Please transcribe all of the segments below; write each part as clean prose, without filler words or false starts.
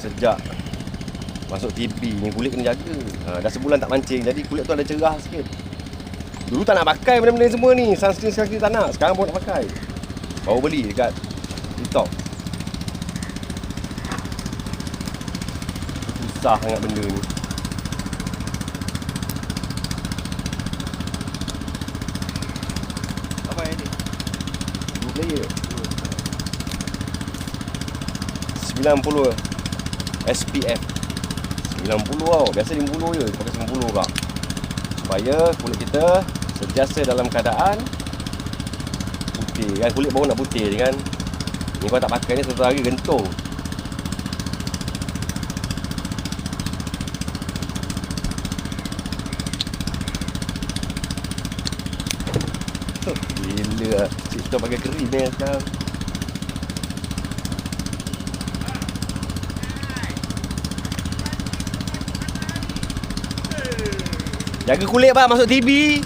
Sejak masuk TV ni kulit kena jaga. Dah sebulan tak mancing, jadi kulit tu ada cerah sikit. Dulu tak nak pakai benda-benda ni semua ni. Sunscreen tak nak. Sekarang pun nak pakai. Baru beli dekat TikTok. Susah sangat benda ni. Apa yang ni? 2 player 90 SPF 90 tau. Biasa 50 je. Pakai 90 pula. Supaya kulit kita sentiasa dalam keadaan putih kan. Kulit baru nak putih je kan. Ni kalau tak pakai ni satu hari gentung. Gila Cik Tom pakai krim ni sekarang. Jaga kulit bang masuk TV.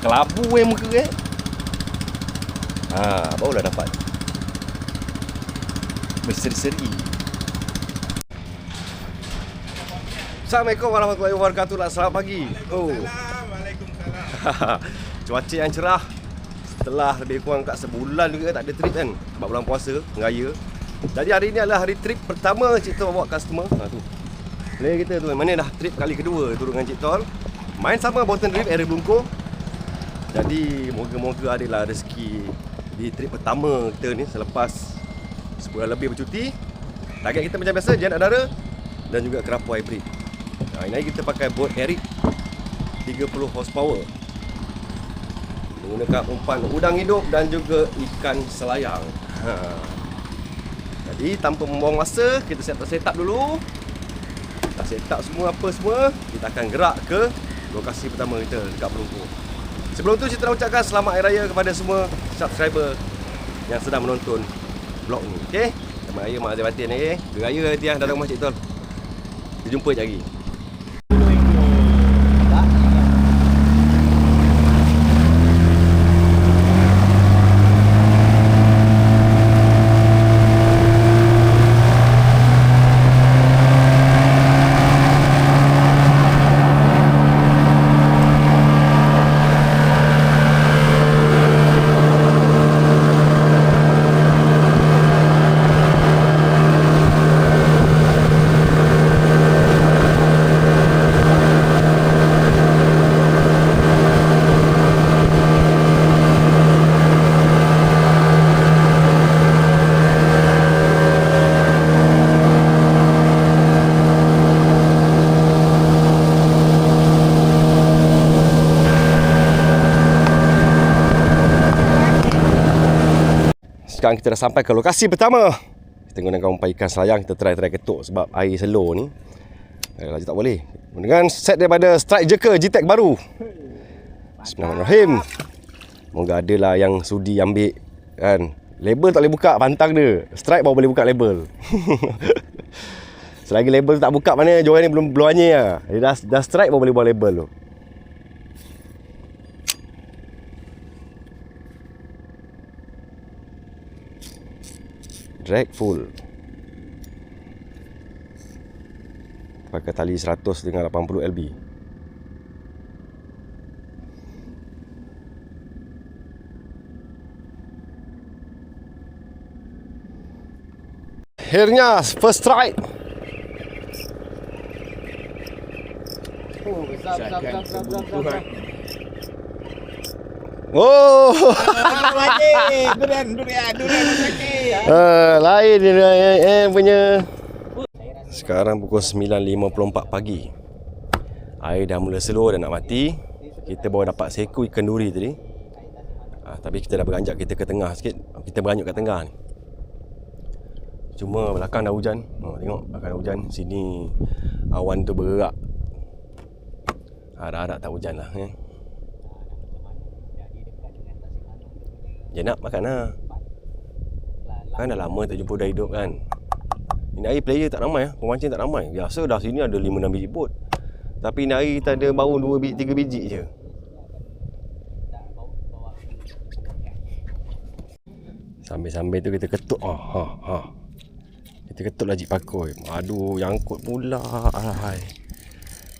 Kelabu muka barulah dapat berseri-seri. Assalamualaikum warahmatullahi wabarakatuh. Selamat pagi. Waalaikumsalam. Cuaca yang cerah. Setelah lebih kurang kat sebulan juga tak ada trip kan. Sebab bulan puasa, raya. Jadi hari ni adalah hari trip pertama Cik Tol bawa customer. Tu player kita tu. Mana dah trip kali kedua turun dengan Cik Tol. Main sama Bottom Drift area Blungkung. Jadi moga-moga adalah rezeki di trip pertama kita ni selepas sebulan lebih bercuti. Target kita macam biasa, Jen Adara dan juga Kerapu Hybrid. Hari kita pakai boat Eric 30 horsepower. Menggunakan umpan udang hidup dan juga ikan selayang. Jadi tanpa membuang masa, kita set up dulu. Dah set up semua apa semua, kita akan gerak ke lokasi pertama kita dekat Blungkung. Sebelum tu kita nak ucapkan selamat Hari Raya kepada semua subscriber yang sedang menonton vlog ni. Okey? Selamat Raya, mak batin ni. Raya nanti dah datang rumah Cik Tol. Kita jumpa sekejap lagi. Sekarang kita dah sampai ke lokasi pertama. Kita gunakan umpan ikan selayang. Kita try ketuk sebab air slow ni laju tak boleh. Dengan set daripada Strike Jerker GTEC baru. Bismillahirrahmanirrahim. Moga adalah yang sudi ambil kan. Label tak boleh buka, pantang dia. Strike baru boleh buka label. Selagi label tu tak buka, mana joran ni belum anyir lah. Dia dah strike baru boleh buat label tu. Drag full. Pakai tali 100 dengan 80 LB. Akhirnya first strike. Oh, durian sakit. lain dia punya. Sekarang pukul 9.54 pagi. Air dah mula slow dan nak mati. Kita baru dapat seekor ikan duri tadi. Tapi kita dah beranjak kita ke tengah sikit. Kita beranyuk kat tengah ni. Cuma belakang dah hujan. Tengok belakang dah hujan. Sini awan tu bergerak. Harap-harap tak hujan lah Dia nak makan lah. Kan dah lama tak jumpa dah hidup kan. Ini hari player tak ramai pemancing tak ramai. Biasa dah sini ada 5-6 biji bot. Tapi ini hari kita ada baru 2-3 biji je. Sambil-sambil tu kita ketuk. Kita ketuk lajik pakoi. Aduh, nyangkut pula.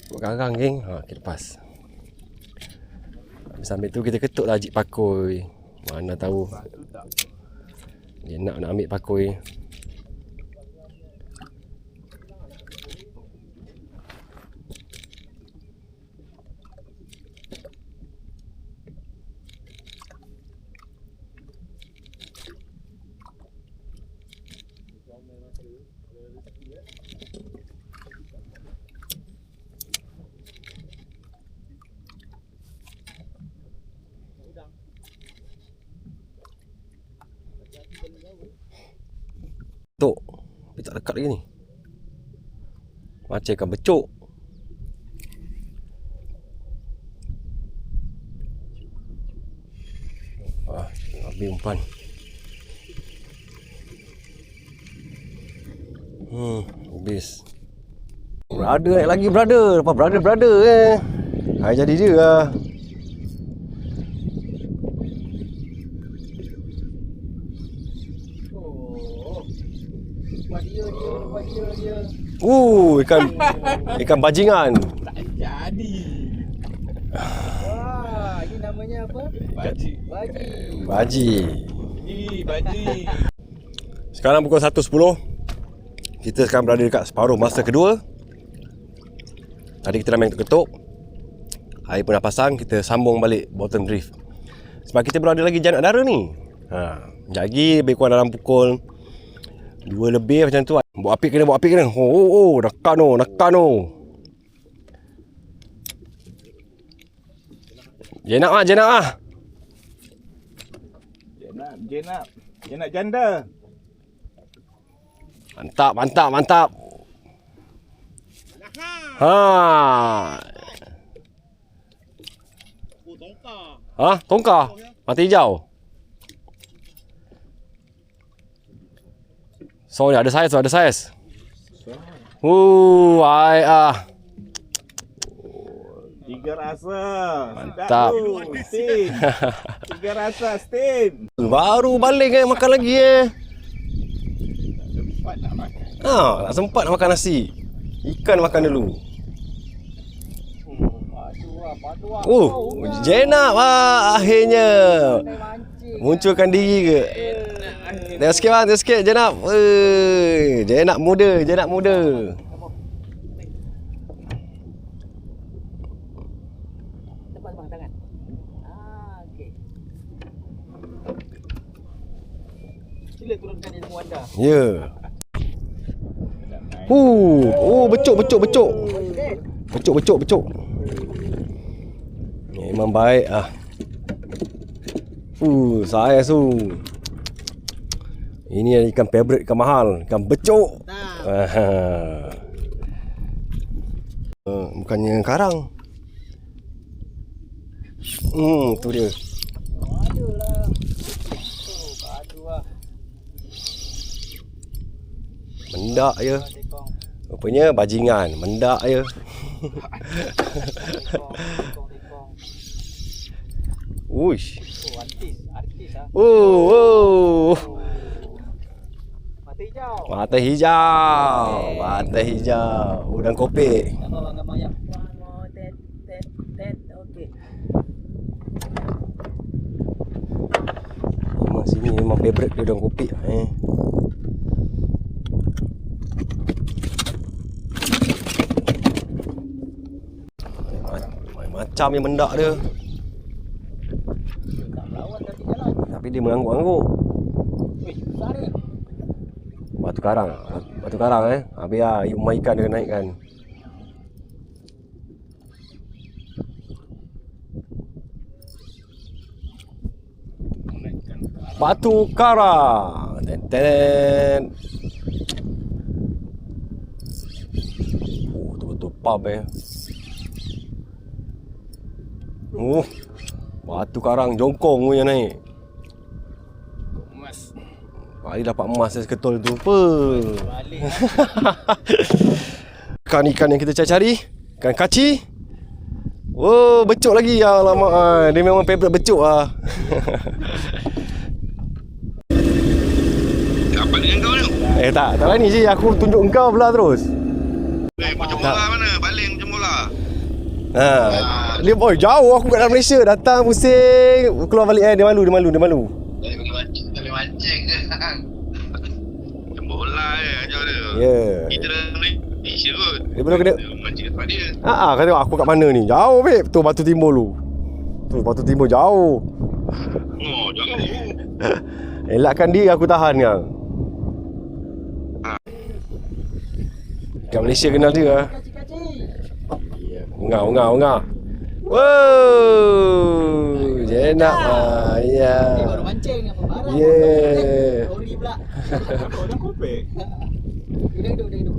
Buat garang geng. Okay, lepas. Sambil tu kita ketuk lajik pakoi. Mana tahu dia nak ambil pakoi. Tok, tapi tak dekat lagi ni. Macam ikan becuk. Habis umpan. Habis. Brother naik lagi brother. Apa brother Hai jadi dia lah. Ikan bajingan. Tak jadi. Wah, ini namanya apa? Baji. Baji. Sekarang pukul 1.10. Kita sekarang berada dekat separuh masa kedua. Tadi kita dah main ketuk. Air pun dah pasang. Kita sambung balik bottom drift. Sebab kita berada lagi janak dara ni. Sekejap lagi lebih kurang dalam pukul 2 lebih macam tu. Bawa api kena. Nekan tu. Jenak janda. Mantap. Tongkar. Mata hijau. So ni ada saiz. Tiga rasa. Mantap. Tiga rasa steam. Baru balik makan lagi Sempat nak makan. tak sempat nak makan nasi. Ikan makan dulu. Jenab akhirnya munculkan diri ke. Tengok sikit Jenab. Jenab muda. Lepas bang tangan. Okey. Sila turunkan ilmu anda. Ya. Becuk. Memang baik saya ini ikan favorite, ikan mahal, ikan becuk. Bukannya karang. Tu dia. Aduhlah. Mendak je. Rupanya bajingan, mendak je. Uish. Artis. Mata hijau. Udang kopek. Gambar yang. Okey. Memang sini memang favorite dia udang kopek. Macam yang mendak dia. Tapi dia mengangguk-angguk. Batu karang biar umai ikan dia naikkan. Batu karang. Betul-betul pump batu karang jongkong punya naik. Emas. Kali dapat emas dia seketul tu apa? Ikan-ikan yang kita cari, ikan kaci. Becuk lagi. Alamak, dia memang favorite becuk . Tak berani je. Aku tunjuk engkau pula terus. Macam bola mana? Baling macam bola. Dia boy jauh aku kat dalam Malaysia. Datang pusing. Keluar balik dia malu. Tak boleh mancing ke? Macam bola je macam dia. Ya. Kita dah Malaysia kot. Dia belum kena. Mancing tempat dia. Kau tengok aku kat mana ni. Jauh babe. Tu Batu Timur tu. Tu Batu Timur jauh. Oh, jauh. Elakkan diri aku tahan kan. Kat Malaysia kenal dia. Unga. Wow. Jenak ya. Baru mancing apa barang. Yeah. Ori pula. Kau dah kopek. Duduk.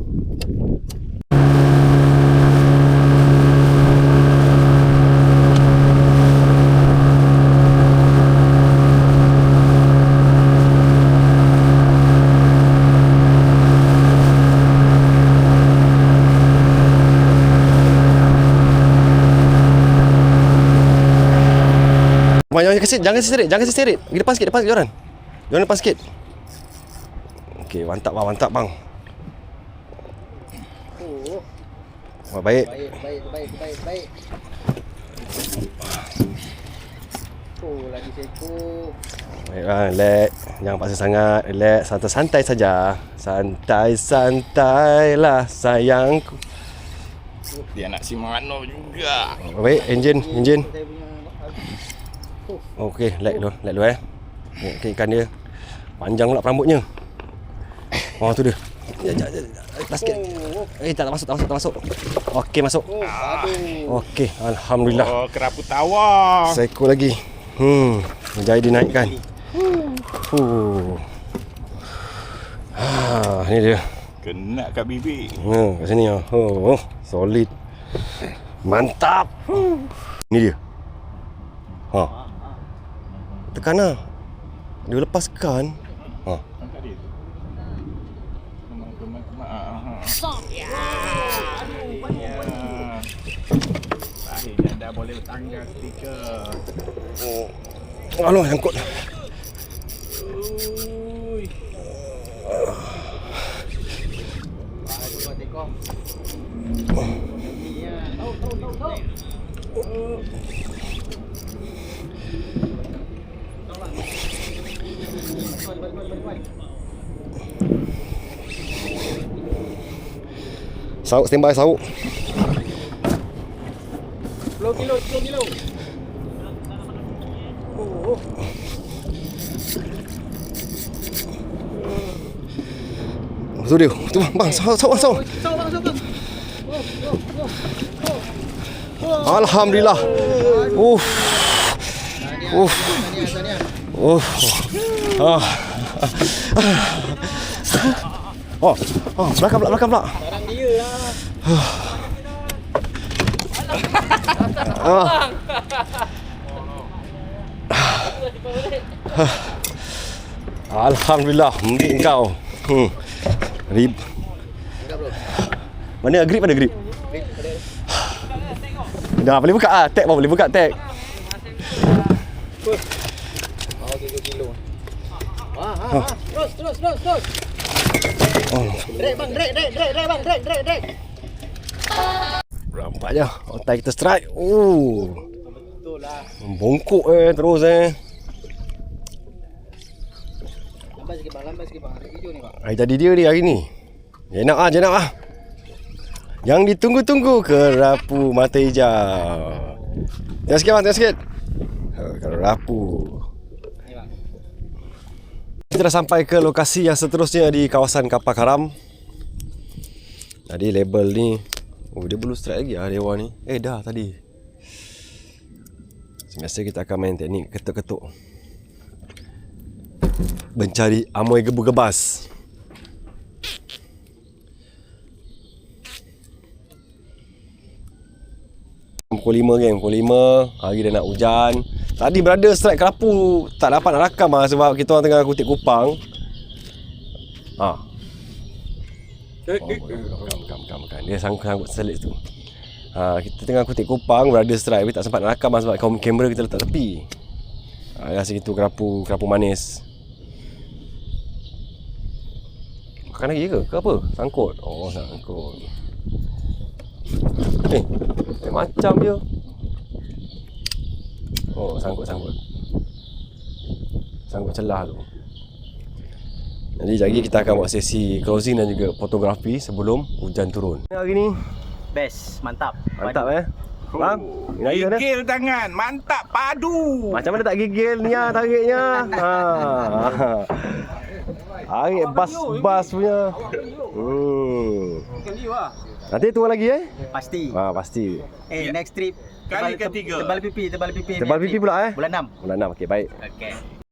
Jangan seserit. Pergi depan sikit, Joran. Joran depan sikit. Okey, mantap bang. Oh, Baik. baik. Oh, lagi seko. Baiklah, relax. Jangan paksa sangat. Relax, santai saja. Santai-santailah sayangku. Dia nak si Mano juga. Baik, enjin. Okey, let dulu Okey, ikan dia. Panjang pula rambutnya. Oh, tu dia. Basket. Tak masuk. Okey, masuk. Okey, alhamdulillah. Oh, kerapu tawar. Seekor lagi. Jadi dinaikkan. Ni dia. Kena kat bibir. Kat sini ah. Solid. Mantap. Ni dia. Tekan lah. Dia lepaskan. Angkat dia tu. Kemang. Akhirnya dah boleh tanggal stiker. Alah, angkut. Sauk, standby sauk. 10 kilo. Oh. Tu dia. Tu bang, sauk. Alhamdulillah. Belakang pula. Barang dia lah. Alhamdulillah, mungkin kau. Grip. Mana grip? Dah boleh buka tag boleh buka tag. 7 kilo. Terus. Drag bang. Nampaknya otak kita strike. Betul lah. Bongkok terus. Lambat sikit bang. Ada video ni bang. Hari tadi dia ni hari ni. Jenak ah. Yang ditunggu-tunggu kerapu mata hijau. Tengok sikit. Kerapu. Ni bang. Kita dah sampai ke lokasi yang seterusnya di kawasan Kapal Karam. Tadi label ni. Dia belum strike lagi lah dewa ni. Dah tadi. Biasa kita akan main teknik ketuk-ketuk. Mencari amoy gebu-gebas. Pukul 5 geng, pukul 5. Hari dah nak hujan. Tadi berada strike kerapu. Tak dapat nak rakam lah sebab kita orang tengah kutip kupang. Bukan. Dia sangkut selit tu. Kita tengah kutip kupang, berada strike tapi tak sempat nak rakam lah sebab kamera kita letak tepi. Rasa itu kerapu manis. makan lagi ke? Ke apa? Sangkut. Oh, sangkut. Macam dia. Oh, sangkut. Sangkut celah tu. Jadi lagi kita akan buat sesi closing dan juga fotografi sebelum hujan turun. Hari ni Best, mantap. mantap Bang, ini mana? Gigil tangan, mantap padu. Macam mana tak gigil ni tariknya? Tarik bas punya. Nanti turun lagi Pasti. Pasti. Next trip. Kali ketiga. Tebal pipi. Tebal pipi pula Bulan 6. Bulan 6. Okey, baik. Okey.